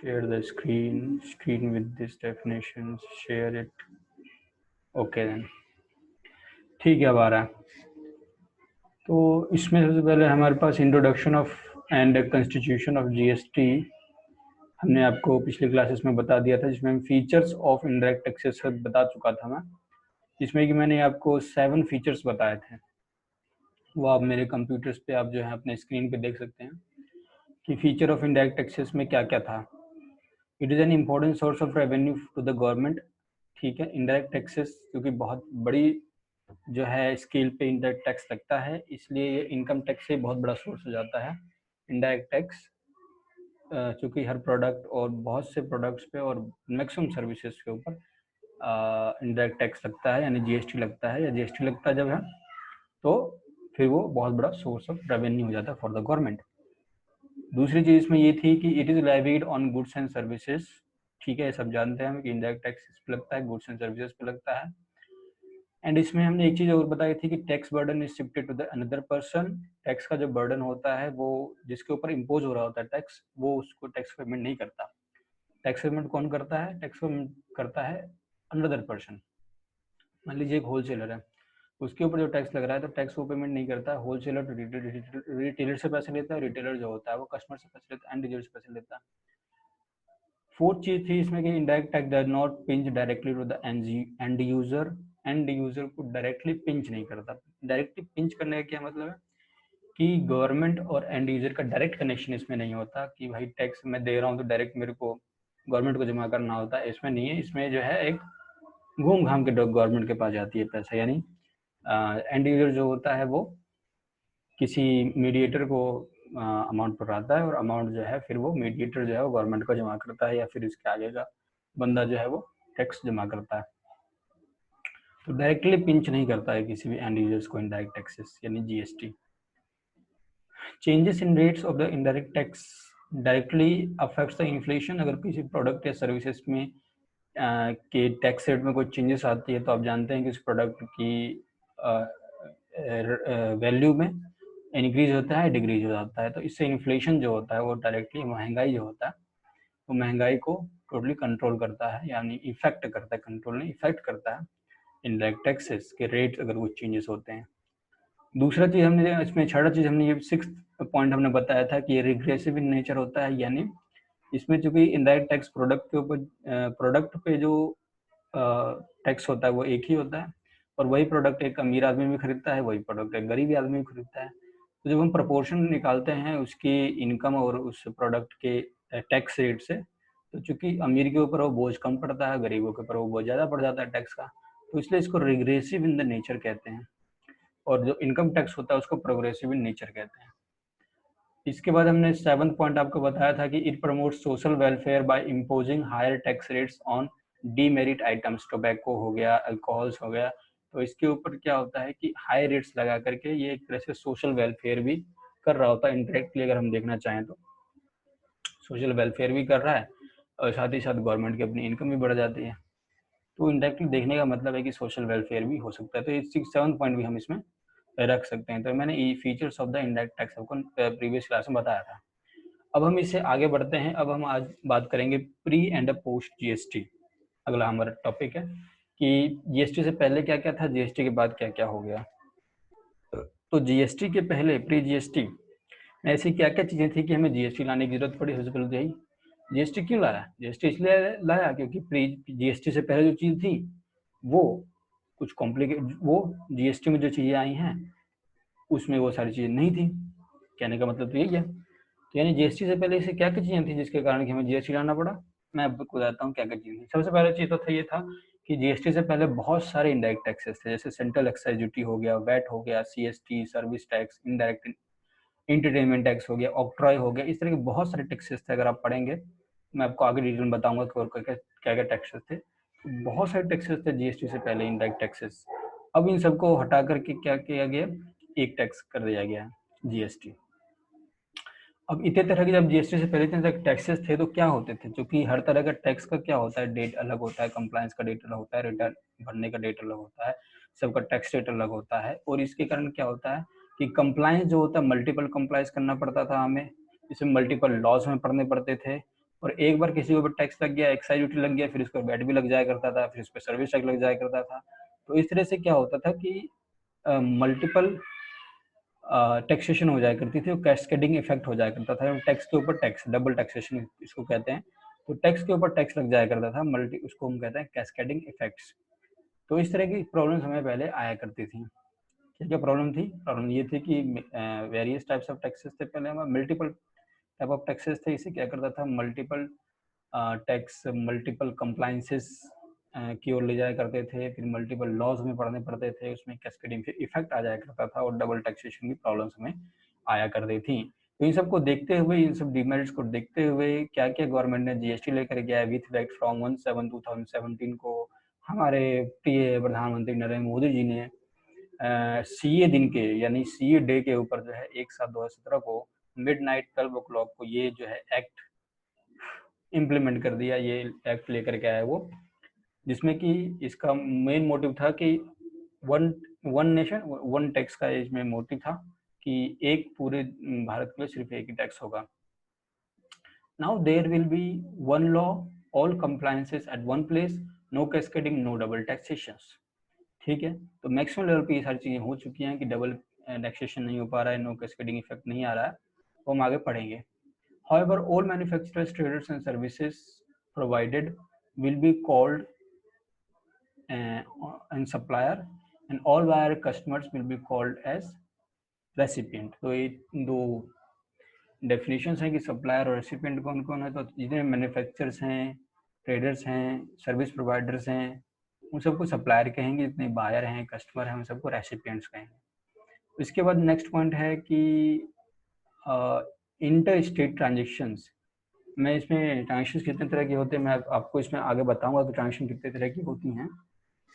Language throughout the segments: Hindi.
share the screen with these definitions, share it. Okay then, ठीक है। अब आ रहा है। तो इसमें सबसे पहले हमारे पास introduction of and constitution of GST हमने आपको पिछली क्लासेस में बता दिया था, जिसमें हम फीचर्स ऑफ इनडायरेक्ट टैक्सेस बता चुका था मैं, जिसमें कि मैंने आपको 7 फीचर्स बताए थे। वो आप मेरे कंप्यूटर्स पे आप जो है अपने स्क्रीन पे देख सकते हैं कि फीचर ऑफ इनडायरेक्ट टैक्सेस में क्या क्या था। It is an important source of revenue to the government. ठीक है, इनडायरेक्ट टैक्सेस क्योंकि बहुत बड़ी जो है स्केल पे इनडायरेक्ट टैक्स लगता है, इसलिए ये इनकम टैक्स से बहुत बड़ा सोर्स हो जाता है इनडायरेक्ट टैक्स। चूँकि हर प्रोडक्ट और बहुत से प्रोडक्ट्स पे और मैक्सिमम सर्विसेज के ऊपर इनडायरेक्ट टैक्स लगता है, यानी जीएसटी लगता है, या जीएसटी लगता है जब है तो फिर वो बहुत बड़ा सोर्स ऑफ रेवेन्यू हो जाता है फॉर द गवर्नमेंट। दूसरी चीज़ इसमें ये थी कि it is levied on goods and services. ठीक है, सब जानते हैं हम कि इनडायरेक्ट टैक्स इस पे लगता है, गुड्स एंड सर्विसेज पे लगता है। एंड इसमें हमने एक चीज़ और बताई थी कि tax burden is shifted to the another person. Tax का जो बर्डन होता है वो जिसके ऊपर इम्पोज हो रहा होता है टैक्स, वो उसको टैक्स पेमेंट नहीं करता। टैक्स पेमेंट कौन करता है? टैक्स पेमेंट करता है अनदर पर्सन। मान लीजिए एक होलसेलर है, उसके ऊपर जो टैक्स लग रहा है तो टैक्स वो पेमेंट नहीं करता है। होलसेलर रिटेलर से पैसे लेता है, रिटेलर जो होता है वो कस्टमर से पैसे लेता है, एंड यूजर से पैसे लेता है। फोर्थ चीज थी इसमें कि indirect tax does not pinch directly to the end user. End user को डायरेक्टली पिंच नहीं करता। डायरेक्टली पिंच करने का क्या मतलब है कि गवर्नमेंट और एंड यूजर का डायरेक्ट कनेक्शन इसमें नहीं होता कि भाई टैक्स मैं दे रहा हूँ तो डायरेक्ट मेरे को गवर्नमेंट को जमा करना होता है, इसमें नहीं है। इसमें जो है एक घूम घाम के गवर्नमेंट के पास जाती है पैसा, यानी एंड यूजर जो होता है वो किसी मीडिएटर को अमाउंट पकड़ाता है, और अमाउंट जो है फिर वो मीडिएटर जो है वो गवर्नमेंट को जमा करता है, या फिर इसके आगे का बंदा जो है वो टैक्स जमा करता है। तो डायरेक्टली पिंच नहीं करता है किसी भी एंड यूजर्स को इनडायरेक्ट टैक्सेस यानी GST. Changes in rates of the indirect tax directly affects the inflation. अगर किसी प्रोडक्ट या सर्विसेज में के टैक्स रेट में कोई चेंजेस आती है तो आप जानते हैं कि उस प्रोडक्ट की वैल्यू में इंक्रीज होता है, डिक्रीज हो जाता है। तो इससे इन्फ्लेशन जो होता है वो डायरेक्टली महंगाई जो होता है वो महंगाई को टोटली कंट्रोल करता है, यानी इफेक्ट करता है, कंट्रोल नहीं इफेक्ट करता है इनडायरेक्ट टैक्सेस के रेट अगर वो चेंजेस होते हैं। दूसरा चीज़ हमने इसमें छठा चीज़ हमने ये 6th पॉइंट हमने बताया था कि ये रिग्रेसिव इन नेचर होता है, यानी इसमें चूंकि इनडायरेक्ट टैक्स प्रोडक्ट के ऊपर प्रोडक्ट पे जो टैक्स होता है वो एक ही होता है, और वही प्रोडक्ट एक अमीर आदमी भी खरीदता है, वही प्रोडक्ट एक गरीब आदमी भी खरीदता है। तो जब हम प्रपोर्शन निकालते हैं उसकी इनकम और उस प्रोडक्ट के टैक्स रेट से, तो चूंकि अमीर के ऊपर वो बोझ कम पड़ता है, गरीबों के ऊपर वो बोझ ज़्यादा पड़ जाता है टैक्स का, तो इसलिए इसको रिग्रेसिव इन द नेचर कहते हैं। और जो इनकम टैक्स होता है उसको प्रोग्रेसिव इन नेचर कहते हैं। इसके बाद हमने 7th पॉइंट आपको बताया था कि it promotes social welfare by imposing higher tax rates on demerit items. Tobacco हो गया, अल्कोहल्स हो गया, तो इसके ऊपर क्या होता है कि हाई रेट्स लगा करके ये एक तरह से सोशल वेलफेयर भी कर रहा होता है। इनडायरेक्टली अगर हम देखना चाहें तो सोशल वेलफेयर भी कर रहा है, और साथ ही साथ गवर्नमेंट की अपनी इनकम भी बढ़ जाती है। तो इनडायरेक्टली देखने का मतलब है कि सोशल वेलफेयर भी हो सकता है। तो ये 7th पॉइंट भी हम इसमें रख सकते हैं। तो मैंने ये features of the indirect tax आपको प्रीवियस क्लास में बताया था। अब हम इससे आगे बढ़ते हैं। अब हम आज बात करेंगे प्री एंड पोस्ट जीएसटी। अगला हमारा टॉपिक है कि जीएसटी से पहले क्या क्या था, जीएसटी के बाद क्या क्या हो गया। तो जीएसटी के पहले प्री जीएसटी में ऐसी क्या क्या चीज़ें थी कि हमें जीएसटी लाने की जरूरत पड़ी। सबसे पहले तो यही, जीएसटी क्यों लाया? जीएसटी इसलिए लाया क्योंकि प्री जीएसटी से पहले जो चीज़ थी वो कुछ कॉम्प्लिकेट, वो जीएसटी में जो चीज़ें आई हैं उसमें वो सारी चीज़ें नहीं थी। कहने का मतलब तो यही है। तो यानी जीएसटी से पहले ऐसी क्या क्या चीज़ें थी जिसके कारण कि हमें जीएसटी लाना पड़ा। मैं आपको बताता हूँ क्या क्या चीज़ें थी। सबसे पहले चीज़ तो ये था कि जीएसटी से पहले बहुत सारे इनडायरेक्ट टैक्सेस थे, जैसे सेंट्रल एक्साइज ड्यूटी हो गया, वैट हो गया, CST service tax, indirect entertainment tax हो गया, ऑक्ट्रॉय हो गया। इस तरह के बहुत सारे टैक्सेस थे। अगर आप पढ़ेंगे मैं आपको आगे डिटेल में बताऊंगा कि क्या क्या टैक्सेस थे। बहुत सारे टैक्सेस थे जीएसटी से पहले, इनडायरेक्ट टैक्सेस। अब इन सबको हटा करके क्या किया गया, एक टैक्स कर दिया गया, जीएसटी। अब इतने तरह के जब जीएसटी से पहले इतने तक टैक्सेस थे तो क्या होते थे, क्योंकि हर तरह का टैक्स का क्या होता है, डेट अलग होता है, कंप्लायंस का डेट अलग होता है, रिटर्न भरने का डेट अलग होता है, सबका टैक्स रेट अलग होता है। और इसके कारण क्या होता है कि कंप्लायंस जो होता है, मल्टीपल कंप्लायंस करना पड़ता था हमें, इसमें मल्टीपल लॉज में पढ़ने पड़ते थे, और एक बार किसी के ऊपर टैक्स लग गया, एक्साइज ड्यूटी लग गया, फिर उस पर वैट भी लग जाया करता था, फिर उस पर सर्विस टैक्स लग जाया करता था। तो इस तरह से क्या होता था कि मल्टीपल टैक्सेशन हो जाया करती थी और कैस्केडिंग इफेक्ट हो जाया करता था। टैक्स के ऊपर टैक्स, डबल टैक्सेशन इसको कहते हैं। तो टैक्स के ऊपर टैक्स लग जाया करता था, उसको हम कहते हैं कैस्केडिंग इफेक्ट्स। तो इस तरह की प्रॉब्लम्स हमें पहले आया करती थी। क्या क्या प्रॉब्लम थी? प्रॉब्लम ये थी कि वेरियस टाइप्स ऑफ टैक्सेस थे, पहले हमारे मल्टीपल टाइप ऑफ टैक्सेस थे। इसे क्या करता था, मल्टीपल टैक्स मल्टीपल कंप्लाइंसेस की ओर ले जाया करते थे, फिर मल्टीपल लॉज में पढ़ने पड़ते थे, उसमें कैस्केडिंग इफेक्ट आ जाया करता था और डबल टैक्सेशन की प्रॉब्लम्स हमें आया करती थी। तो इन सबको देखते हुए, इन सब डिमेरिट्स को देखते हुए क्या क्या गवर्नमेंट ने जीएसटी लेकर गया है विथ इफेक्ट फ्रॉम 1/7/2017 को हमारे प्रिय प्रधानमंत्री नरेंद्र मोदी जी ने सीए दिन के यानी सीए डे के ऊपर जो है 1/7/2017 को मिडनाइट 12 o'clock को ये जो है एक्ट इम्प्लीमेंट कर दिया। ये एक्ट लेकर के आया वो, जिसमें कि इसका मेन मोटिव था कि वन नेशन वन टैक्स का इसमें मोटिव था कि एक पूरे भारत के लिए सिर्फ एक ही टैक्स होगा। Now there will be one law, all compliances at one place, no cascading, no double taxations. ठीक है, तो मैक्सिमम लेवल पे ये सारी चीजें हो चुकी हैं कि डबल टैक्सेशन नहीं हो पा रहा है, नो कैस्केडिंग इफेक्ट नहीं आ रहा है, तो हम आगे पढ़ेंगे। However, all manufacturers, traders and services provided will be called and supplier, and all wire customers will be called as recipient। तो ये दो डेफिनेशंस हैं कि सप्लायर और रेसिपिएंट कौन कौन है। तो जितने मैन्युफैक्चरर्स हैं, ट्रेडर्स हैं, सर्विस प्रोवाइडर्स हैं, उन सबको सप्लायर कहेंगे, जितने बायर हैं, कस्टमर हैं, उन सबको रेसिपिएंट्स कहेंगे। इसके बाद नेक्स्ट पॉइंट है कि इंटर स्टेट ट्रांजेक्शन्स। मैं इसमें ट्रांजेक्शन कितने तरह के होते हैं मैं आपको इसमें आगे बताऊंगा कि ट्रांजेक्शन कितने तरह की होती हैं।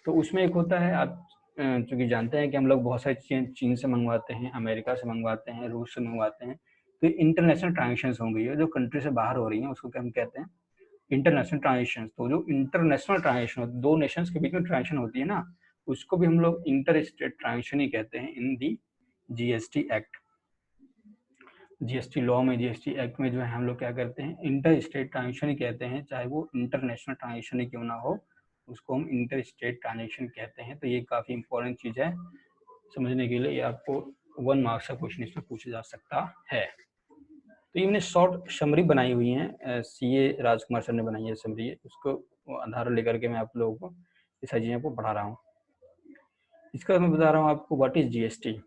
तो उसमें एक होता है, आप चूँकि जानते हैं कि हम लोग बहुत सारी चीज़ें चीन से मंगवाते हैं, अमेरिका से मंगवाते हैं, रूस से मंगवाते हैं। तो इंटरनेशनल ट्रांजेक्शन्स होंगी, जो कंट्री से बाहर हो रही हैं उसको क्या हम कहते हैं, इंटरनेशनल ट्रांजेक्शन्स। तो जो इंटरनेशनल ट्रांजेक्शन, दो नेशंस के बीच में ट्रांजेक्शन होती है ना, उसको भी हम लोग इंटर स्टेट ट्रांजेक्शन ही कहते हैं इन दी जीएसटी एक्ट। जीएसटी लॉ में, जीएसटी एक्ट में जो है हम लोग क्या करते हैं, इंटर स्टेट ट्रांजेक्शन ही कहते हैं, चाहे वो इंटरनेशनल ट्रांजेक्शन ही क्यों ना हो, उसको हम इंटर स्टेट ट्रांजेक्शन कहते हैं। तो ये काफ़ी इंपॉर्टेंट चीज़ है समझने के लिए, ये आपको 1 मार्क्स का क्वेश्चन इसमें पूछा जा सकता है। तो ये मैंने शॉर्ट समरी बनाई हुई है, सीए राजकुमार सर ने बनाई है समरी, उसको आधार लेकर के मैं आप लोगों को ये सारी चीज़ें को पढ़ा रहा हूँ। इसका मैं बता रहा हूँ आपको व्हाट इज जीएसटी।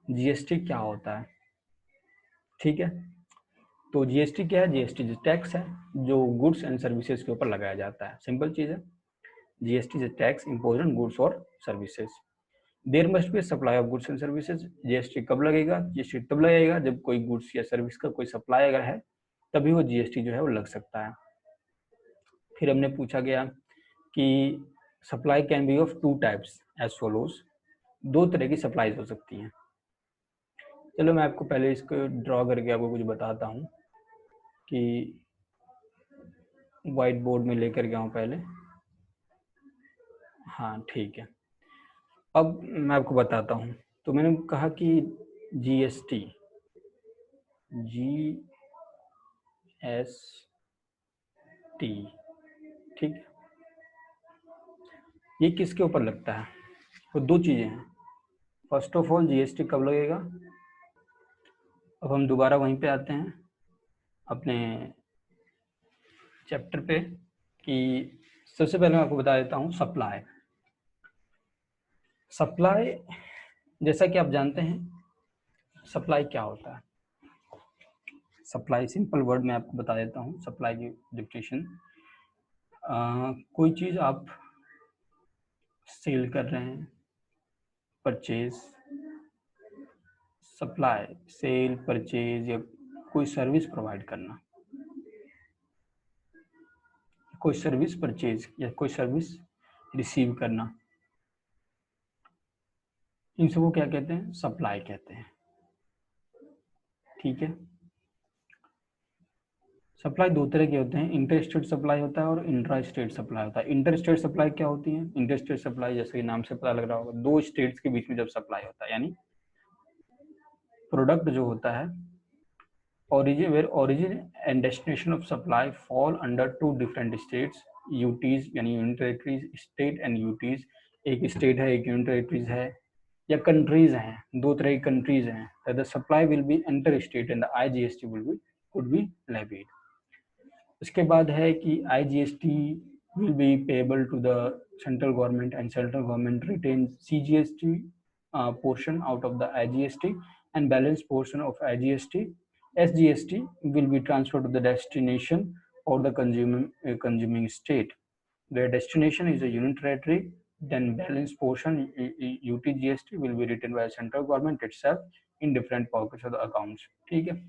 जीएसटी क्या होता है, ठीक है। तो जीएसटी क्या है? जीएसटी टैक्स है जो गुड्स एंड सर्विसेज के ऊपर लगाया जाता है। सिंपल चीज है, GST is tax imposed on goods और services. There must be supply of goods and services. GST कब लगेगा? जीएसटी तब लगेगा जब कोई गुड्स या सर्विस का कोई सप्लाई अगर है, तभी वो जीएसटी जो है वो लग सकता है। फिर हमने पूछा गया कि supply can be of 2 types as follows. 2 तरह की सप्लाईज हो सकती हैं। चलो मैं आपको पहले इसको ड्रॉ करके आपको कुछ बताता हूँ कि व्हाइट बोर्ड में लेकर गया हूँ पहले। हाँ ठीक है, अब मैं आपको बताता हूँ। तो मैंने कहा कि जीएसटी, जीएसटी, ठीक है, ये किसके ऊपर लगता है? तो 2 चीज़ें हैं। फर्स्ट ऑफ ऑल जीएसटी कब लगेगा? अब हम दोबारा वहीं पे आते हैं अपने चैप्टर पे कि सबसे पहले मैं आपको बता देता हूँ सप्लाई। सप्लाई, जैसा कि आप जानते हैं, सप्लाई क्या होता है। सप्लाई सिंपल वर्ड में आपको बता देता हूँ सप्लाई की डिफिनेशन। कोई चीज़ आप सेल कर रहे हैं, परचेज, सप्लाई, सेल, परचेज, या कोई सर्विस प्रोवाइड करना, कोई सर्विस परचेज या कोई सर्विस रिसीव करना, इन सबको क्या कहते हैं? सप्लाई कहते हैं। ठीक है, सप्लाई 2 तरह के होते हैं, इंटर स्टेट सप्लाई होता है और इंट्रा स्टेट सप्लाई होता है। इंटर स्टेट सप्लाई क्या होती है? इंटर स्टेट सप्लाई जैसे नाम से पता लग रहा होगा, 2 स्टेट्स के बीच में जब सप्लाई होता है, यानी प्रोडक्ट जो होता है origin where origin and destination of supply fall under two different states, UTs यानी union territories, state and UTs. एक स्टेट है, एक यूनियन टेरिटरीज है, या कंट्रीज हैं, दो तरह की कंट्रीज हैं। The supply will be inter state and the IGST will be could be levied. उसके बाद है कि IGST will be payable to the central government and central government retains CGST portion out of the IGST and balance portion of IGST. SGST will be transferred to the destination or the consuming state. The destination is a union territory, then balance portion UTGST will be written by central government itself in different pockets of the accounts. ठीक है,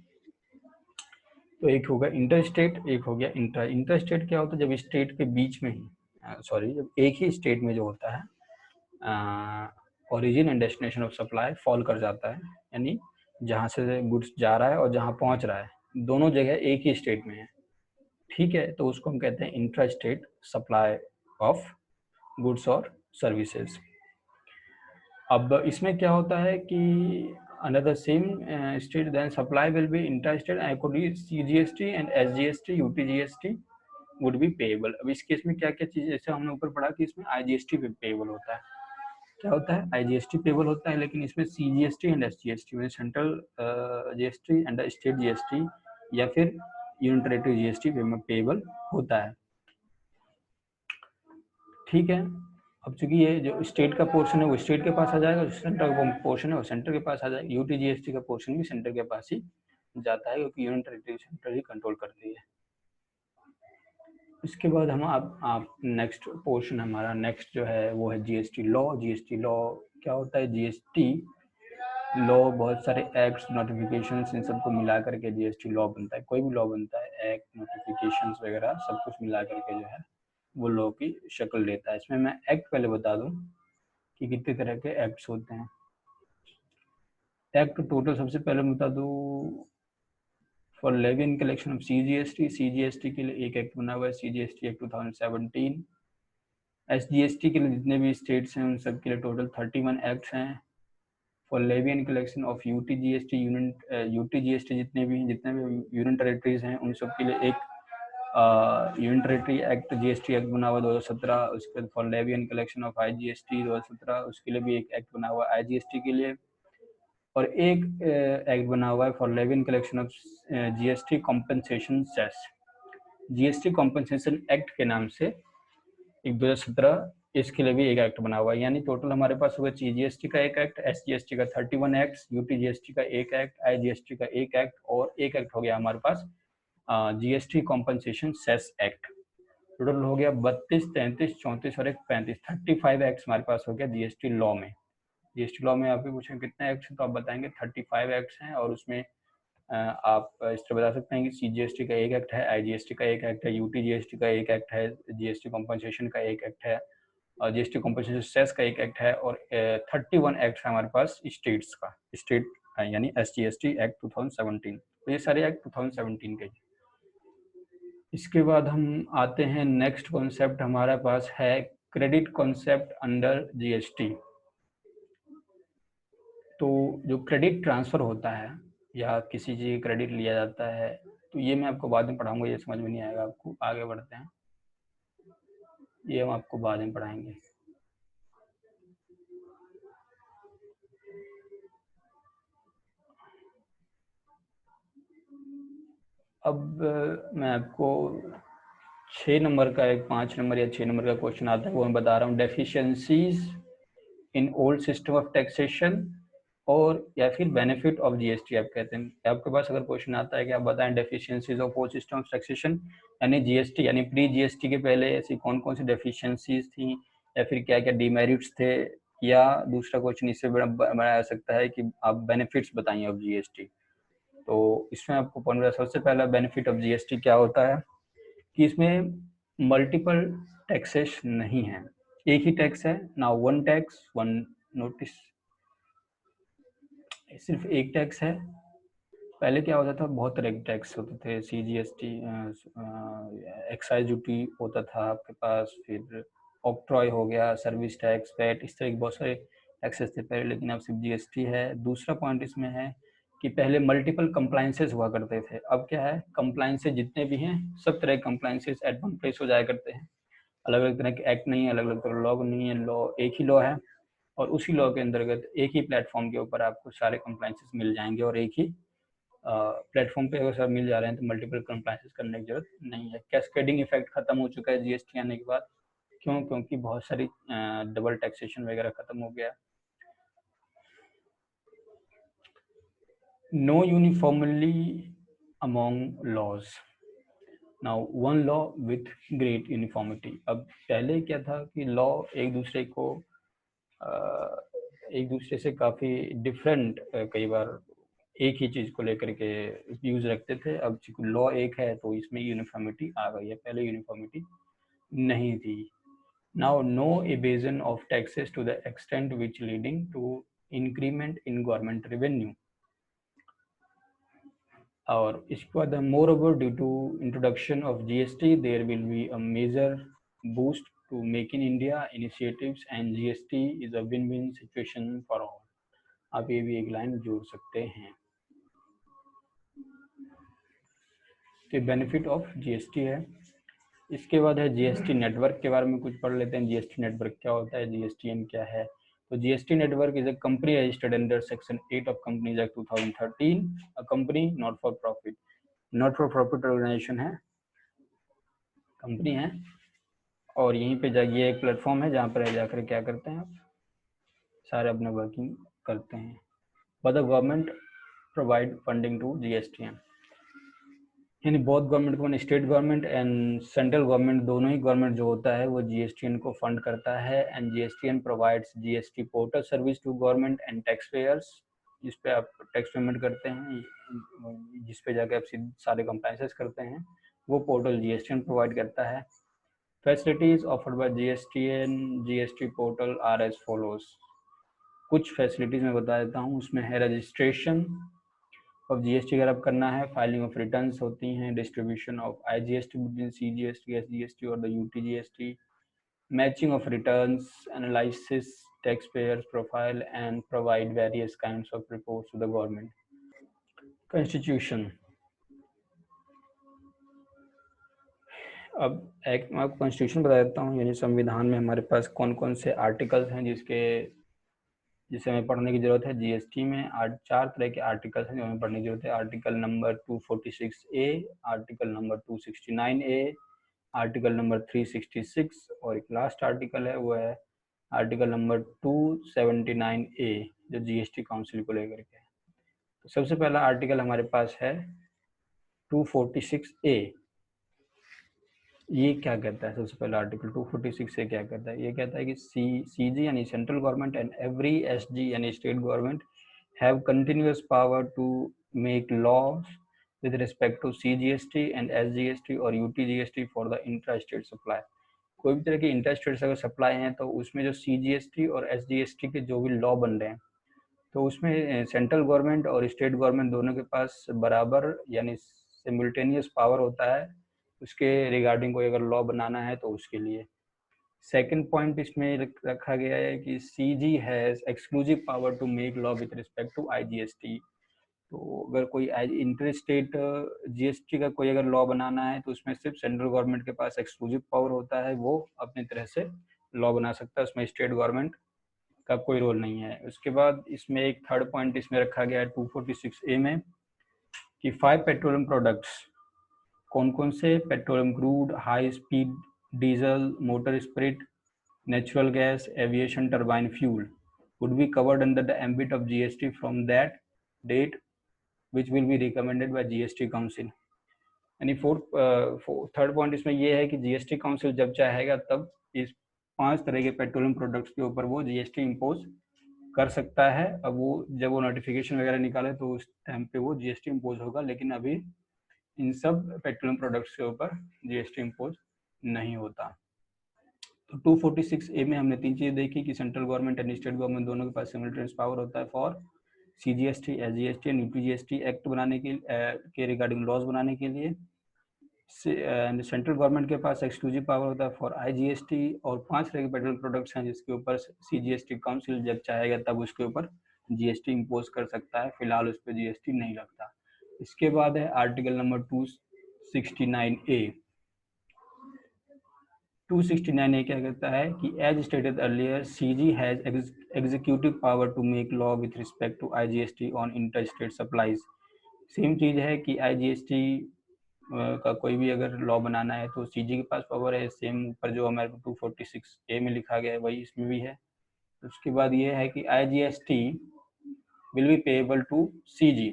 तो एक होगा इंटर स्टेट, एक हो गया इंटर। इंटर स्टेट क्या होता है, जब स्टेट के बीच में ही सॉरी जब एक ही स्टेट में जो होता है origin and destination of supply fall कर जाता है, यानी जहाँ से गुड्स जा रहा है और जहाँ पहुँच रहा है दोनों जगह एक ही स्टेट में है, ठीक है, तो उसको हम कहते हैं intra state supply of goods और सर्विसेज। अब इसमें क्या होता है कि under the same state then supply will be interstate according CGST and SGST UTGST would be payable। अब इस केस में क्या क्या चीज, जैसे हमने ऊपर पढ़ा कि इसमें IGST पे पेबल होता है, क्या होता है IGST पेबल होता है, लेकिन इसमें CGST एंड SGST में central GST and state GST या फिर यूनियन टेरिटरी GST में पेबल होता है, ठीक है। अब चूंकि ये जो स्टेट का पोर्शन है वो स्टेट के पास आ जाएगा, जो सेंटर का पोर्शन है वो सेंटर के पास आ जाएगा, UTGST का पोर्शन भी सेंटर के पास ही जाता है क्योंकि यूनियन टेरिटरी सेंटर ही कंट्रोल करती है। इसके बाद हम आप नेक्स्ट पोर्शन हमारा नेक्स्ट जो है वो है GST लॉ। GST लॉ क्या होता है, GST लॉ बहुत सारे एक्ट्स नोटिफिकेशंस इन सबको मिला करके GST लॉ बनता है। कोई भी लॉ बनता है एक्ट नोटिफिकेशंस वगैरह सब कुछ मिला करके जो है वो लॉ की शक्ल लेता है। इसमें मैं एक्ट पहले बता दूं कि कितने तरह के एक्ट्स होते हैं। एक्ट टोटल सबसे पहले मैं बता दूं for levy and collection of CGST के लिए एक एक्ट बना हुआ है, CGST एक्ट 2017। SGST के लिए जितने भी स्टेट्स हैं उन सब के लिए टोटल 31 एक्ट्स हैं। For levy and collection of UTGST UTGST जितने भी यूनियन टेरिटरीज हैं उन सब के लिए एक union territory act GST act बना हुआ 2017। उसके बाद for levy and collection of IGST 2017 उसके लिए भी एक एक्ट बना हुआ IGST के लिए, और एक एक्ट बना हुआ है for levy and collection of GST compensation cess. GST compensation act के नाम से एक 2017 इसके लिए भी एक एक्ट बना हुआ है। यानी टोटल हमारे पास होगा GST का एक एक्ट, SGST का 31 एक्ट, UTGST का एक एक्ट, IGST का एक एक्ट, और एक एक्ट हो गया हमारे पास GST compensation cess act. Total हो गया 32, 33, 34 और एक 35, 35 एक्ट हमारे पास हो गया GST लॉ में। GST लॉ में आपको पूछें कितने एक्ट्स हैं तो आप बताएंगे 35 एक्ट्स हैं, और उसमें आप इस तरह बता सकते हैं कि CGST का एक एक्ट है, IGST का एक एक्ट है, UTGST का एक एक्ट है, GST कॉम्पनसेशन का एक एक्ट है, और GST कॉम्पनसेशन सेस का एक एक्ट है, और 31 एक्ट है हमारे पास स्टेट्स का, स्टेट यानी SGST एक्ट 2017। तो ये सारे एक्ट 2017 के। इसके बाद हम आते हैं नेक्स्ट कॉन्सेप्ट हमारे पास है क्रेडिट कॉन्सेप्ट अंडर GST। तो जो क्रेडिट ट्रांसफर होता है या किसी चीज़ क्रेडिट लिया जाता है, तो ये मैं आपको बाद में पढ़ाऊंगा, ये समझ में नहीं आएगा आपको। आगे बढ़ते हैं, ये हम आपको बाद में पढ़ाएंगे। अब मैं आपको 6 नंबर का एक 5 नंबर या 6 नंबर का क्वेश्चन आता है वो मैं बता रहा हूँ। Deficiencies in old system of taxation और या फिर बेनिफिट ऑफ GST आप कहते हैं। आपके पास अगर क्वेश्चन आता है कि आप बताएं deficiencies of old system of taxation यानी GST यानी प्री GST के पहले ऐसी कौन कौन सी डेफिशिएंसीज थी या फिर क्या क्या डिमेरिट्स थे, या दूसरा क्वेश्चन इससे बनाया सकता है कि आप बेनिफिट्स बताइए ऑफ GST। तो इसमें आपको पॉइंट सबसे पहला बेनिफिट ऑफ GST क्या होता है कि इसमें मल्टीपल टैक्सेस नहीं है, एक ही टैक्स है ना, वन टैक्स वन नोटिस, सिर्फ एक टैक्स है। पहले क्या होता था, बहुत तरह के टैक्स होते थे, CGST एक्साइज ड्यूटी होता था आपके पास, फिर ऑक्ट्रॉय हो गया, सर्विस टैक्स, वैट, इस तरह के बहुत सारे टैक्सेस थे पहले, लेकिन अब सिर्फ GST है। दूसरा पॉइंट इसमें है कि पहले मल्टीपल कंप्लायंसेस हुआ करते थे, अब क्या है, कंप्लायंसेस जितने भी हैं सब तरह के कंप्लायंसेस एट वन प्लेस हो जाया करते हैं। अलग अलग तरह के एक्ट नहीं है, अलग अलग तरह लॉ नहीं है, लॉ एक ही लॉ है और उसी लॉ के अंतर्गत एक ही प्लेटफॉर्म के ऊपर आपको सारे कंप्लायंसेस मिल जाएंगे और एक ही प्लेटफॉर्म पे अगर सब मिल जा रहे हैं तो मल्टीपल कंप्लायंसेस करने की जरूरत नहीं है। कैस्केडिंग इफेक्ट खत्म हो चुका है जीएसटी आने के बाद। क्यों? क्योंकि बहुत सारी डबल टैक्सेशन वगैरह खत्म हो गया। No uniformly among laws, now one law with great uniformity. अब पहले क्या था कि लॉ एक दूसरे को एक दूसरे से काफ़ी डिफरेंट कई बार एक ही चीज़ को लेकर के व्यूज रखते थे। अब लॉ एक है तो इसमें यूनिफॉर्मिटी आ गई है, पहले यूनिफॉर्मिटी नहीं थी। Now no evasion of taxes to the extent which leading to increment in government revenue. और इसके बाद moreover due to introduction of GST there will be a major boost to Make in India initiatives and GST is a win-win situation for all। आप ये भी एक लाइन जोड़ सकते हैं। तो बेनिफिट ऑफ जीएसटी है। इसके बाद है जीएसटी नेटवर्क के बारे में कुछ पढ़ लेते हैं। जीएसटी नेटवर्क क्या होता है, जीएसटीएन क्या है। तो GST network is a company registered under section 8 of companies act 2013। A company not for profit, not for profit organization है, कंपनी है। और यहीं पे जाइए एक प्लेटफॉर्म है जहाँ पर जाकर क्या करते हैं आप सारे अपने वर्किंग करते हैं। But the government provide funding to GSTN, यानी बोथ गवर्नमेंट को, state government and central government, दोनों ही गवर्नमेंट जो होता है वो जीएसटीएन को फंड करता है। And GSTN provides GST portal service to government and taxpayers, जिस पे आप टैक्स पेमेंट करते हैं, जिस पे जाके आप सारे कंप्लायंसेस करते हैं, वो पोर्टल जीएसटीएन प्रोवाइड करता है। Facilities offered by GSTN GST portal are as follows. कुछ फैसिलिटीज मैं बता देता हूँ। उसमें है रजिस्ट्रेशन ऑफ जीएसटी अगर आप करना है, फाइलिंग ऑफ रिटर्न्स होती हैं, distribution of IGST between CGST, SGST और the UTGST, matching of returns, analysis tax payers profile and provide various kinds of reports to the government. Constitution, अब एक मैं आपको कॉन्स्टिट्यूशन बता देता हूँ, यानी संविधान में हमारे पास कौन कौन से आर्टिकल्स हैं जिसे हमें पढ़ने की जरूरत है। जीएसटी में 4 तरह के आर्टिकल्स हैं जो हमें पढ़ने की जरूरत है। Article number 246A, article number 269A, article number 366 और एक लास्ट आर्टिकल है वो है आर्टिकल नंबर 279A जो जीएसटी काउंसिल को लेकर के है। तो सबसे पहला आर्टिकल हमारे पास है 246A। ये क्या कहता है? सबसे पहला आर्टिकल 246 से क्या कहता है? ये कहता है कि सीजी यानी central government and every SG यानी state government have continuous power to make laws with respect to CGST and SGST और UTGST for the intra state supply. कोई भी तरह की इंट्रा स्टेट अगर सप्लाई है तो उसमें जो सीजीएसटी और एसजीएसटी के जो भी लॉ बन रहे हैं तो उसमें सेंट्रल गवर्नमेंट और स्टेट गवर्नमेंट दोनों के पास बराबर यानी सिमुल्टेनियस पावर होता है उसके रिगार्डिंग कोई अगर लॉ बनाना है तो उसके लिए। सेकंड पॉइंट इसमें रखा गया है कि CG has exclusive power to make law with respect to IGST. तो अगर कोई इंटर स्टेट जीएसटी का कोई अगर लॉ बनाना है तो उसमें सिर्फ सेंट्रल गवर्नमेंट के पास एक्सक्लूसिव पावर होता है, वो अपनी तरह से लॉ बना सकता है, उसमें स्टेट गवर्नमेंट का कोई रोल नहीं है। उसके बाद इसमें एक थर्ड पॉइंट इसमें रखा गया है 246A में कि 5 पेट्रोलियम प्रोडक्ट्स, कौन कौन से? Petroleum crude, high speed diesel, motor spirit, natural gas, aviation turbine fuel would be covered under the ambit of GST from that date which will be recommended by GST Council। यानी थर्ड पॉइंट इसमें ये है कि जीएसटी काउंसिल जब चाहेगा तब इस 5 तरह के पेट्रोलियम प्रोडक्ट्स के ऊपर वो जीएसटी इम्पोज कर सकता है। अब वो जब वो नोटिफिकेशन वगैरह निकाले तो उस टाइम पे वो जीएसटी इम्पोज होगा, लेकिन अभी इन सब पेट्रोलियम प्रोडक्ट्स के ऊपर जीएसटी इम्पोज नहीं होता। तो 246A में हमने 3 चीज़ें देखी कि central government and state government दोनों के पास सिमल्टेनियस पावर होता है for CGST, SGST and UTGST act बनाने के रिगार्डिंग लॉज बनाने के लिए। सेंट्रल गवर्नमेंट के पास एक्सक्लूसिव पावर होता है फॉर आईजीएसटी और 5 तरह के पेट्रोल प्रोडक्ट्स हैं जिसके ऊपर सीजीएसटी काउंसिल जब चाहेगा तब उसके ऊपर जीएसटी इम्पोज कर सकता है, फिलहाल उस पर जीएसटी नहीं लगता। इसके बाद है आर्टिकल नंबर 269A। 269A क्या कहता है कि as stated earlier CG has executive power to make law with respect to IGST on inter state supplies. Same चीज है कि आईजीएसटी का कोई भी अगर लॉ बनाना है तो सीजी के पास पावर है, सेम ऊपर जो हमारे 246A में लिखा गया है वही इसमें भी है। उसके बाद ये है कि IGST will be payable to CG,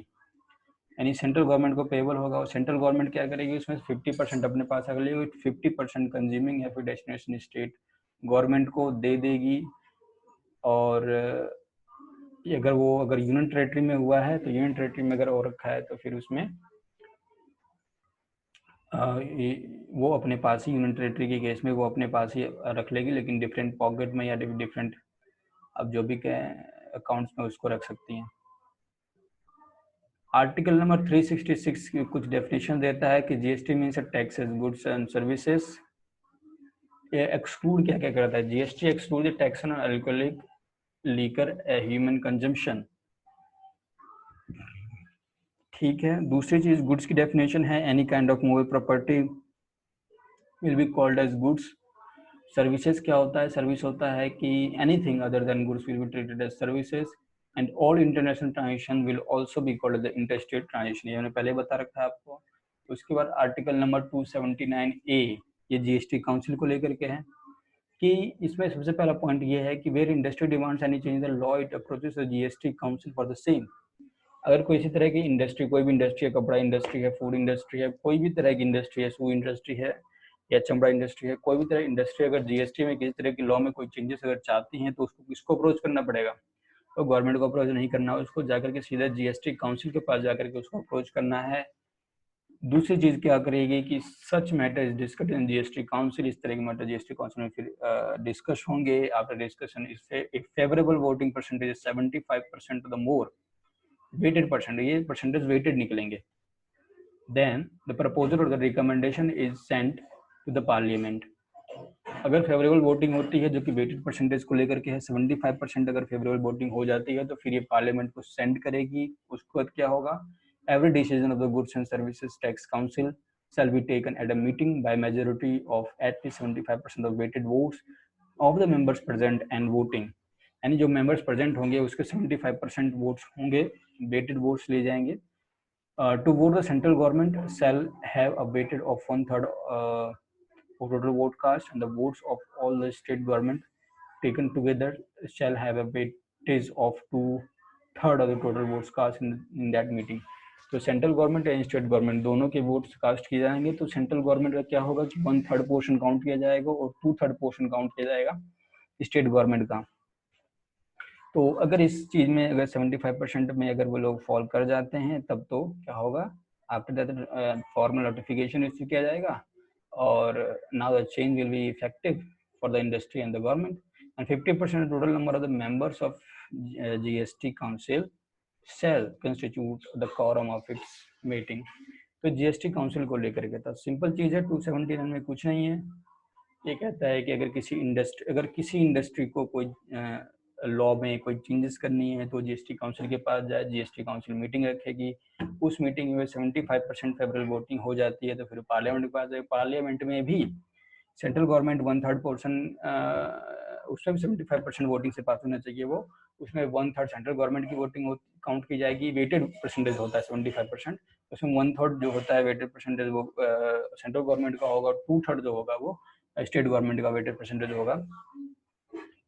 यानी सेंट्रल गवर्नमेंट को पेएबल होगा और सेंट्रल गवर्नमेंट क्या करेगी उसमें 50% अपने पास रख लेगी, 50% कंज्यूमिंग या फिर डेस्टिनेशन स्टेट गवर्नमेंट को दे देगी। और अगर यूनियन टेरेटरी में हुआ है तो यूनियन टेरेटरी में अगर और रखा है तो फिर उसमें वो अपने पास ही यूनियन टेरेटरी के केस में वो अपने पास ही रख लेगी, लेकिन डिफरेंट पॉकेट में या डिफरेंट अब जो भी अकाउंट्स में उसको रख सकती हैं। आर्टिकल नंबर 366 की कुछ डेफिनेशन देता है कि GST means taxes goods and services. ये एक्सक्लूड क्या क्या करता है, GST exclude the tax on alcoholic liquor human consumption. ठीक है। दूसरी चीज गुड्स की डेफिनेशन है any kind of movable property will be called as goods. Services क्या होता है, सर्विस होता है कि anything other than goods will be treated as services and all international transaction will also be called the interstate transaction, ये मैंने पहले बता रखा है आपको। उसके बाद आर्टिकल नंबर 279A ये जीएसटी काउंसिल को लेकर के है कि इसमें सबसे पहला पॉइंट ये है कि where industry demands any change the law it approaches the GST council for the same. अगर कोई इसी तरह की इंडस्ट्री, कोई भी इंडस्ट्री है, कपड़ा इंडस्ट्री है, फूड इंडस्ट्री है, कोई भी तरह की इंडस्ट्री है, शू इंडस्ट्री है या चमड़ा इंडस्ट्री है, कोई भी तरह इंडस्ट्री अगर जीएसटी में किसी तरह की लॉ में कोई चेंजेस अगर चाहती हैं तो उसको किसको अप्रोच करना पड़ेगा, तो गवर्नमेंट को अप्रोच नहीं करना है, उसको जाकर के सीधा जीएसटी काउंसिल के पास जाकर के उसको अप्रोच करना है। दूसरी चीज क्या करेगी कि सच matter is discussed in GST council, इस तरह के मैटर जीएसटी काउंसिल में फिर डिस्कस होंगे। After discussion if favourable voting percentage 75% the more weighted percent, ये परसेंटेज वेटेड निकलेंगे, देन द प्रपोजल और the recommendation is sent to the parliament. अगर फेवरेबल वोटिंग होती है जो कि वेटेड परसेंटेज को लेकर के है, 75% अगर फेवरेबल वोटिंग हो जाती है तो फिर ये पार्लियामेंट को सेंड करेगी। उसके बाद क्या होगा, every decision of the goods and services tax council shall be taken at a meeting by majority of at least 75% of weighted votes of the members present and voting, यानी जो मेंबर्स प्रेजेंट होंगे उसके 75% वोट्स होंगे, वेटेड वोट्स लिए जाएंगे। To vote, the central government shall have a weighted of 1/3 of total vote cast, and the votes of all the state government taken together shall have a weightage of 2/3 of the total votes cast in that meeting. तो सेंट्रल गवर्नमेंट या स्टेट गवर्नमेंट दोनों के वोट्स कास्ट किए जाएंगे, तो सेंट्रल गवर्नमेंट का क्या होगा कि 1/3 पोर्शन काउंट किया जाएगा और 2/3 पोर्शन काउंट किया जाएगा स्टेट गवर्नमेंट का। तो अगर इस चीज में अगर 75% में अगर वो लोग फॉल कर जाते हैं तब तो क्या होगा, after that formal notification issue किया जाएगा और now the change will be effective for the industry and the government and 50% total number of the members of GST council shall constitute the quorum of its meeting। तो जीएसटी काउंसिल को लेकर के था सिंपल चीज है, 279 में कुछ नहीं है। ये कहता है कि अगर किसी इंडस्ट्री को कोई लॉ में कोई चेंजेस करनी है तो जीएसटी काउंसिल के पास जाए, जीएसटी काउंसिल मीटिंग रखेगी, उस मीटिंग में 75% फेवरेबल वोटिंग हो जाती है तो फिर पार्लियामेंट के पास जाए, पार्लियामेंट में भी सेंट्रल गवर्नमेंट 1/3 पोर्शन, उसमें भी 75% वोटिंग से पास होना चाहिए, वो उसमें 1/3 सेंट्रल गवर्नमेंट की वोटिंग काउंट की जाएगी, वेटेड परसेंटेज होता है 75%, उसमें 1/3 जो होता है वेटेड परसेंटेज वो सेंट्रल गवर्नमेंट का होगा, 2/3 जो होगा वो स्टेट गवर्नमेंट का वेटेड परसेंटेज होगा।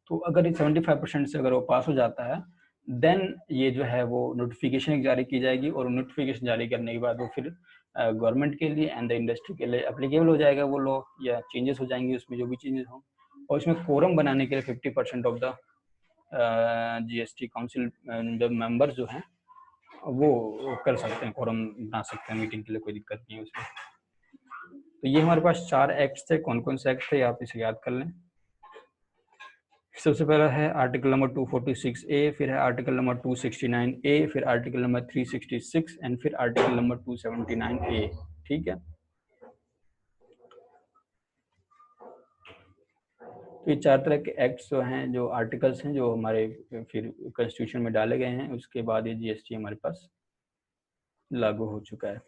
तो अगर 75% से अगर वो पास हो जाता है देन ये जो है वो नोटिफिकेशन जारी की जाएगी और नोटिफिकेशन जारी करने के बाद वो फिर गवर्नमेंट के लिए एंड द इंडस्ट्री के लिए एप्लीकेबल हो जाएगा वो लॉ, या चेंजेस हो जाएंगे उसमें जो भी चेंजेस हों। और इसमें कोरम बनाने के लिए 50% ऑफ द जीएसटी काउंसिल जो मेंबर्स जो हैं वो कर सकते हैं, कोरम बना सकते हैं मीटिंग के लिए, कोई दिक्कत नहीं है उसमें। तो ये हमारे पास 4 एक्ट्स थे। कौन कौन से एक्ट थे आप इसे याद कर लें। सबसे पहला है आर्टिकल नंबर 246A, फिर है आर्टिकल नंबर 269A, फिर आर्टिकल नंबर 366 एंड फिर आर्टिकल नंबर 279A। ठीक है। तो ये 4 तरह के एक्ट्स जो हैं, जो आर्टिकल्स हैं, जो हमारे फिर कॉन्स्टिट्यूशन में डाले गए हैं, उसके बाद ये जीएसटी हमारे पास लागू हो चुका है।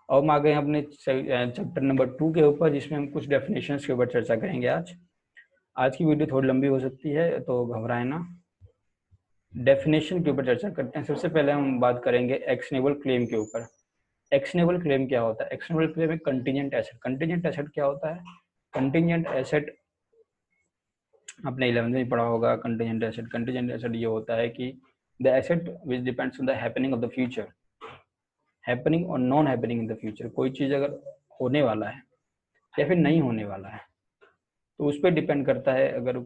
और हम आ गए अपने चैप्टर नंबर 2 के ऊपर, जिसमें हम कुछ डेफिनेशंस के ऊपर चर्चा करेंगे। आज की वीडियो थोड़ी लंबी हो सकती है, तो घबराएं ना। डेफिनेशन के ऊपर चर्चा करते हैं। सबसे पहले हम बात करेंगे एक्शनेबल क्लेम के ऊपर। एक्शनेबल क्लेम क्या होता है? एक्शनेबल क्लेम एक कंटीजेंट एसेट। कंटीजेंट एसेट क्या होता है? कंटीजेंट एसेट आपने 11th में पढ़ा होगा। कंटीजेंट एसेट ये होता है कि the asset which depends on the happening of the future, happening और non happening in the future. कोई चीज अगर होने वाला है या फिर नहीं होने वाला है, तो उस पर डिपेंड करता है। अगर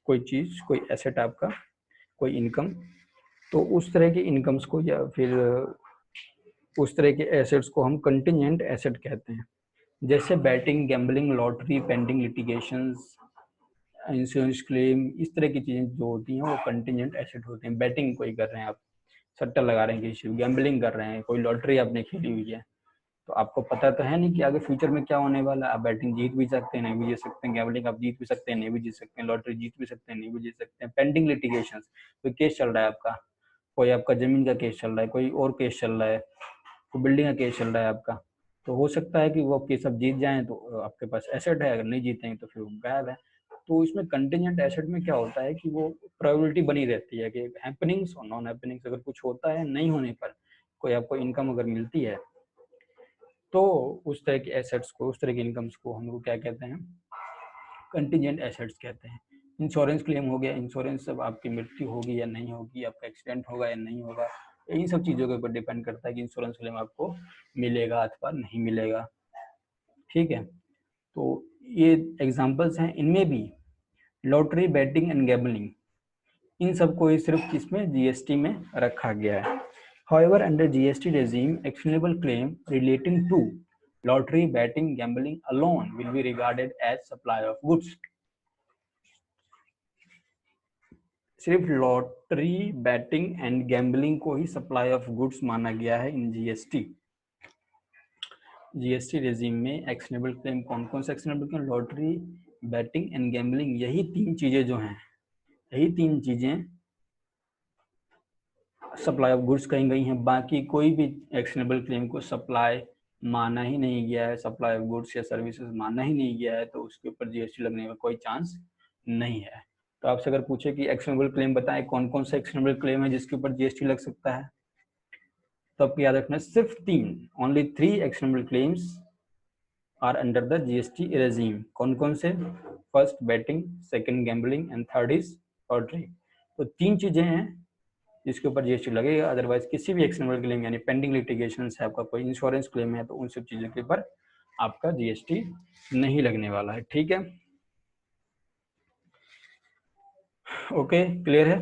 कोई चीज, कोई एसेट आपका, कोई इनकम, तो उस तरह की इनकम्स को या फिर उस तरह के एसेट्स को हम कंटीजेंट एसेट कहते हैं। जैसे batting, gambling, lottery, pending litigations, insurance claim, इस तरह की चीजें जो होती हैं वो कंटीजेंट एसेट होते हैं। बैटिंग कोई कर रहे हैं आप, सट्टा लगा रहे हैं किसी, गैम्बलिंग कर रहे हैं, कोई लॉटरी आपने खेली हुई है, तो आपको पता तो है नहीं कि आगे फ्यूचर में क्या होने वाला है। आप बैटिंग जीत भी सकते हैं, नहीं भी जीत सकते हैं। गैम्बलिंग आप जीत भी सकते हैं, नहीं भी जीत सकते हैं। लॉटरी जीत भी सकते हैं, नहीं भी जीत सकते हैं। पेंडिंग लिटिगेशन, कोई केस चल रहा है आपका, कोई आपका जमीन का केस चल रहा है, कोई और केस चल रहा है, कोई बिल्डिंग का केस चल रहा है आपका, तो हो सकता है कि वो केस आप जीत जाएं तो आपके पास एसेट है, अगर नहीं जीतेंगे तो फिर वो गायब है। तो इसमें कंटीजेंट एसेट में क्या होता है कि वो प्रोबेबिलिटी बनी रहती है कि हैपनिंग्स और नॉन हैपनिंग्स, अगर कुछ होता है, नहीं होने पर कोई आपको इनकम अगर मिलती है, तो उस तरह के एसेट्स को, उस तरह की इनकम्स को हम लोग क्या कहते हैं? कंटीजेंट एसेट्स कहते हैं। इंश्योरेंस क्लेम हो गया, इंश्योरेंस अब आपकी मृत्यु होगी या नहीं होगी, आपका एक्सीडेंट होगा या नहीं होगा, इन सब चीज़ों के ऊपर डिपेंड करता है कि इंश्योरेंस क्लेम आपको मिलेगा अथवा नहीं मिलेगा। ठीक है, तो ये एग्जांपल्स हैं। इनमें भी लॉटरी, बैटिंग एंड गैम्बलिंग, इन सबको ही सिर्फ किसमें? जीएसटी में रखा गया है। However, under GST regime, actionable claim relating to lottery, betting, gambling alone will be regarded as supply of goods. सिर्फ लॉटरी, बैटिंग एंड गैम्बलिंग को ही सप्लाई ऑफ गुड्स माना गया है इन जीएसटी रेजिम में। एक्शनेबल क्लेम कौन कौन से actionable claim? Lottery, batting and gambling, यही 3 चीजें जो हैं, यही 3 चीजें सप्लाई ऑफ गुड्स कही गई हैं। बाकी कोई भी एक्शनेबल क्लेम को सप्लाई माना ही नहीं गया है, सप्लाई ऑफ गुड्स या सर्विसेज माना ही नहीं गया है, तो उसके ऊपर जीएसटी लगने का कोई चांस नहीं है। तो आपसे अगर पूछे कि एक्शनेबल क्लेम बताएं, कौन कौन सा एक्शनेबल क्लेम है जिसके ऊपर जीएसटी लग सकता है, तो आपको याद रखना सिर्फ 3, only 3 actionable claims are under the GST regime. कौन कौन से? First betting, second gambling and third is lottery. तो 3 चीजें हैं जिसके ऊपर जीएसटी लगेगा। अदरवाइज किसी भी एक्शनेबल क्लेम यानी पेंडिंग लिटिगेशन है, आपका कोई इंश्योरेंस क्लेम है, तो उन सब चीजों के ऊपर आपका जीएसटी नहीं लगने वाला है। ठीक है, ओके, क्लियर है?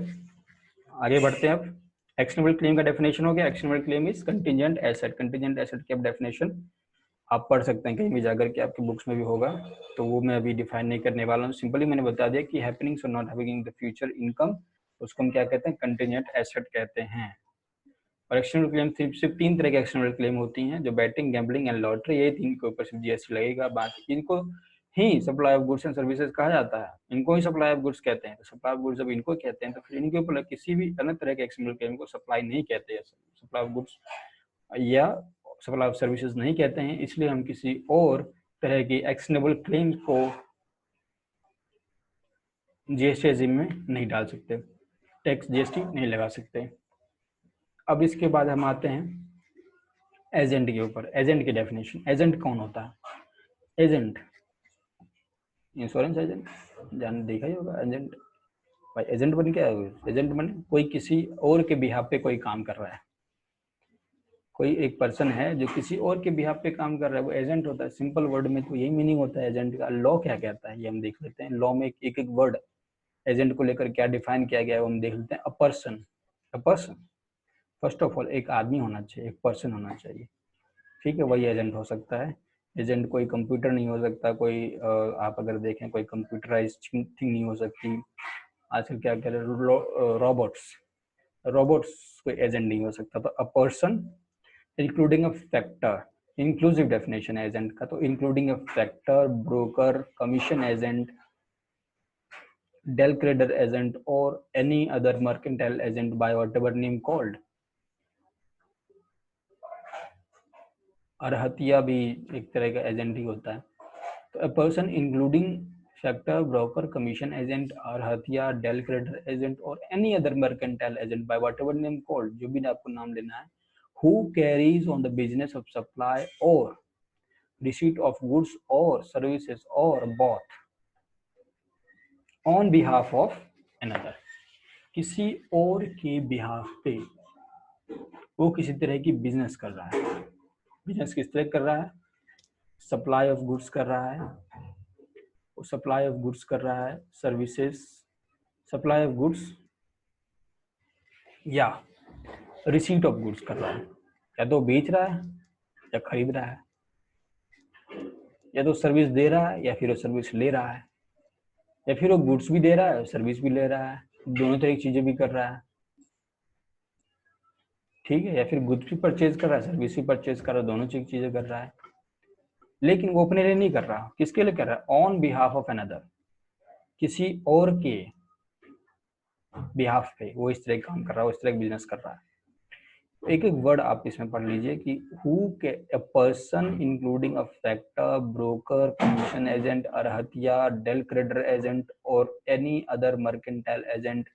आगे बढ़ते हैं। अब एक्शनेबल क्लेम का डेफिनेशन हो गया। Actionable claim is contingent asset. Contingent asset की डेफिनेशन आप पढ़ सकते हैं कहीं भी जाकर के, आपके बुक्स में भी होगा, तो वो मैं अभी डिफाइन नहीं करने वाला हूँ। सिंपली मैंने बता दिया कि हैपनिंग्स और not happening the future income, उसको हम क्या कहते हैं? कंटीजेंट एसेट कहते हैं। और एक्सटर्नल क्लेम सिर्फ 3 तरह के एक्सटर्नल क्लेम होती हैं, जो बैटिंग, गैम्बलिंग एंड लॉटरी, ये 3 के ऊपर सिर्फ जीएसटी लगेगा। बाकी इनको ही supply of goods and services कहा जाता है, इनको ही सप्लाई ऑफ गुड्स कहते हैं। तो सप्लाई ऑफ गुड्स जब इनको कहते हैं, तो फिर इनके ऊपर किसी भी अन्य तरह के एक्सटर्नल क्लेम को सप्लाई नहीं कहते हैं, सप्लाई ऑफ गुड्स या सप्लाई ऑफ सर्विसेज नहीं कहते हैं। इसलिए हम किसी और तरह की एक्शनेबल क्लेम को जीएसटी रेजिम में नहीं डाल सकते, टैक्स जीएसटी नहीं लगा सकते। अब इसके बाद हम आते हैं एजेंट के ऊपर। एजेंट की डेफिनेशन, एजेंट कौन होता है? एजेंट, इंश्योरेंस एजेंट, जान देखा ही होगा एजेंट। भाई एजेंट बन क्या है? एजेंट बन कोई किसी और के बिहाफ पे कोई काम कर रहा है, कोई एक पर्सन है जो किसी और के बिहाफ पे काम कर रहा है, वो एजेंट होता है। सिंपल वर्ड में तो यही मीनिंग होता है एजेंट का। लॉ क्या कहता है ये हम देख लेते हैं। लॉ में एक एक वर्ड एजेंट को लेकर क्या डिफाइन किया गया है वो हम देख लेते हैं। A person, a person, first of all एक आदमी होना चाहिए, एक पर्सन होना चाहिए, ठीक है, वही एजेंट हो सकता है। एजेंट कोई कंप्यूटर नहीं हो सकता, कोई आप अगर देखें कोई कंप्यूटराइज थिंग नहीं हो सकती। आजकल क्या कह रहे हैं, रोबोट्स, रोबोट्स कोई एजेंट नहीं हो सकता। तो अ person including a factor, inclusive definition है एजेंट का, तो including a factor, broker, commission agent, del creditor agent or any other mercantile agent by whatever name called. अरहतिया भी एक तरह का एजेंट ही होता है. तो a person including factor, broker, commission agent, अरहतिया, del creditor agent or any other mercantile agent by whatever name called, जो भी आपको नाम लेना है, who carries on the business of supply or receipt of goods or services or both on behalf of another. किसी और के बिहाफ पे वो किसी तरह की बिजनेस कर रहा है. बिजनेस किस तरह कर रहा है? सप्लाई ऑफ गुड्स कर रहा है, वो सप्लाई ऑफ गुड्स कर रहा है, सर्विसेज, सप्लाई ऑफ गुड्स या रिसीट ऑफ गुड्स कर रहा है. या तो बेच रहा है या खरीद रहा है, या तो सर्विस दे रहा है या फिर वो सर्विस ले रहा है, या फिर वो गुड्स भी दे रहा है सर्विस भी ले रहा है, दोनों तरह की चीजें भी कर रहा है. ठीक है, या फिर गुड्स भी परचेज कर रहा है, सर्विस भी परचेज कर रहा है, दोनों चीजें कर रहा है. लेकिन वो अपने लिए नहीं कर रहा. किसके लिए कर रहा है? ऑन बिहाफ ऑफ अनदर, किसी और के बिहाफ पे वो इस तरह काम कर रहा है, वो इस तरह बिजनेस कर रहा है. एक एक वर्ड आप इसमें पढ़ लीजिए कि हु के a person including a factor, broker, commission agent, arhatiya, del credere agent और any other mercantile agent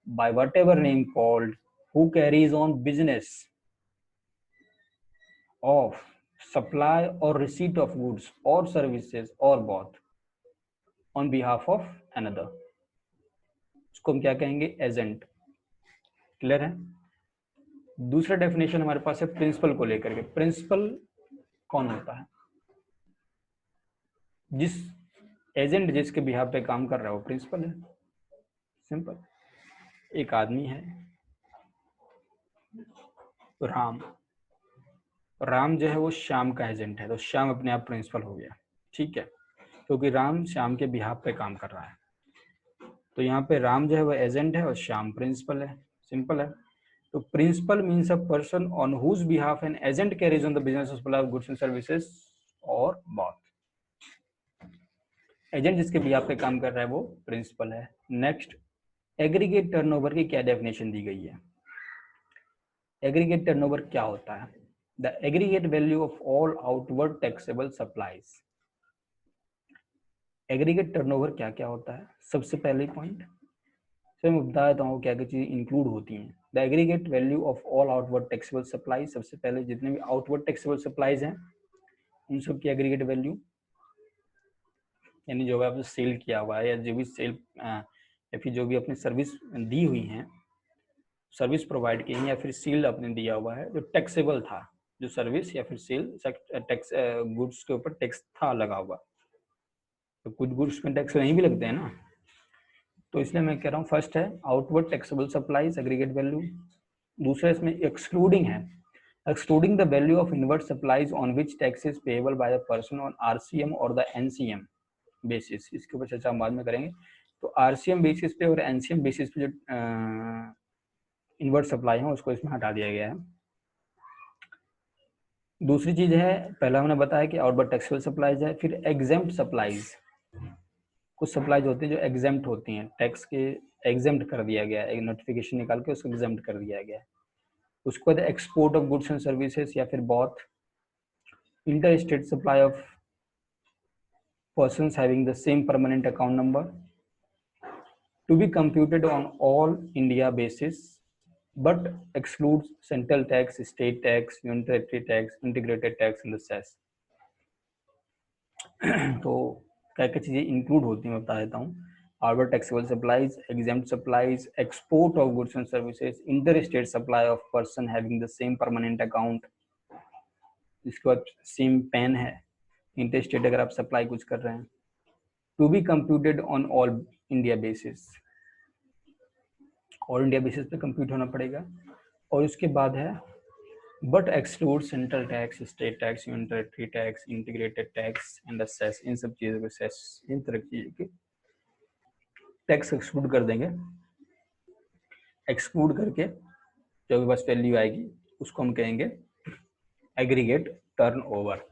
by whatever name called, who carries on business of supply और रिसीट ऑफ गुड्स और सर्विसेज और both on behalf of another, उसको हम क्या कहेंगे? एजेंट. क्लियर है? दूसरा डेफिनेशन हमारे पास है प्रिंसिपल को लेकर के. प्रिंसिपल कौन होता है? जिस एजेंट जिसके बिहाफ पे काम कर रहा है वो प्रिंसिपल है. सिंपल. एक आदमी है राम, राम जो है वो श्याम का एजेंट है, तो श्याम अपने आप प्रिंसिपल हो गया. ठीक है, क्योंकि राम श्याम के बिहाफ पे काम कर रहा है. तो यहाँ पे राम जो है वो एजेंट है और श्याम प्रिंसिपल है. सिंपल है. तो principal means a person on whose behalf an agent carries on the business of supply of goods and services और बोथ. एजेंट जिसके बिहाफ पे काम कर रहा है वो प्रिंसिपल है. नेक्स्ट, एग्रीगेट टर्नओवर की क्या डेफिनेशन दी गई है? एग्रीगेट टर्नओवर क्या होता है? The aggregate value of all outward taxable supplies. Aggregate turnover क्या क्या होता है? सबसे पहले पॉइंट से मैं बता देता हूँ क्या क्या चीजें इंक्लूड होती हैं. The aggregate value of all outward taxable supply. सबसे पहले जितने भी आउटवर्ड टैक्सेबल सप्लाईज हैं उन सब की एग्रीगेट वैल्यू, यानी जो भी आपने सेल किया हुआ है या जो भी सेल या फिर जो भी अपनी सर्विस दी हुई है, सर्विस प्रोवाइड की है या फिर सेल आपने दिया हुआ है, जो टैक्सेबल था, जो सर्विस या फिर सेल टैक्स गुड्स के ऊपर टैक्स था लगा हुआ. तो कुछ गुड्स में टैक्स नहीं भी लगते हैं ना, तो इसलिए मैं कह रहा हूँ फर्स्ट है outward taxable supplies aggregate value. दूसरा इसमें एक्सक्लूडिंग है, excluding the value of inward supplies on which tax is payable by a person on RCM or the NCM basis. इसके ऊपर चर्चा हम बाद में करेंगे. तो RCM बेसिस पे और NCM बेसिस पे जो इनवर्ड सप्लाई है उसको इसमें हटा दिया गया है. दूसरी चीज है, पहला हमने बताया कि आउटवर्ड टैक्सेबल सप्लाईज है. फिर एग्जेम्प्ट सप्लाईज, कुछ सप्लाईज होती हैं जो एग्जेम्प्ट होती हैं, टैक्स के एग्जेम्प्ट कर दिया गया है, एक नोटिफिकेशन निकाल के उसको एग्जेम्प्ट कर दिया गया है. उसको बाद export of goods and services या फिर both interstate supply of persons having the same permanent account number to be computed on all India basis but excludes central tax, state tax, union territory tax, integrated tax and the cess. तो क्या क्या चीजें इंक्लूड होती हैं मैं बता देता हूँ. Outward taxable supplies, exempt supplies, export of goods and services, inter state supply of person having the same permanent account. इसके बाद सेम पैन है, इंटर स्टेट अगर आप सप्लाई कुछ कर रहे हैं, to be computed on all India basis, all India basis पे कंप्यूट होना पड़ेगा. और उसके बाद है but exclude central tax, state tax, union territory tax, integrated tax and cess. इन सब चीजों को सेस, इन तरह की चीजों के टैक्स एक्सक्लूड कर देंगे. एक्सक्लूड करके जो भी बस वैल्यू आएगी उसको हम कहेंगे एग्रीगेट टर्नओवर.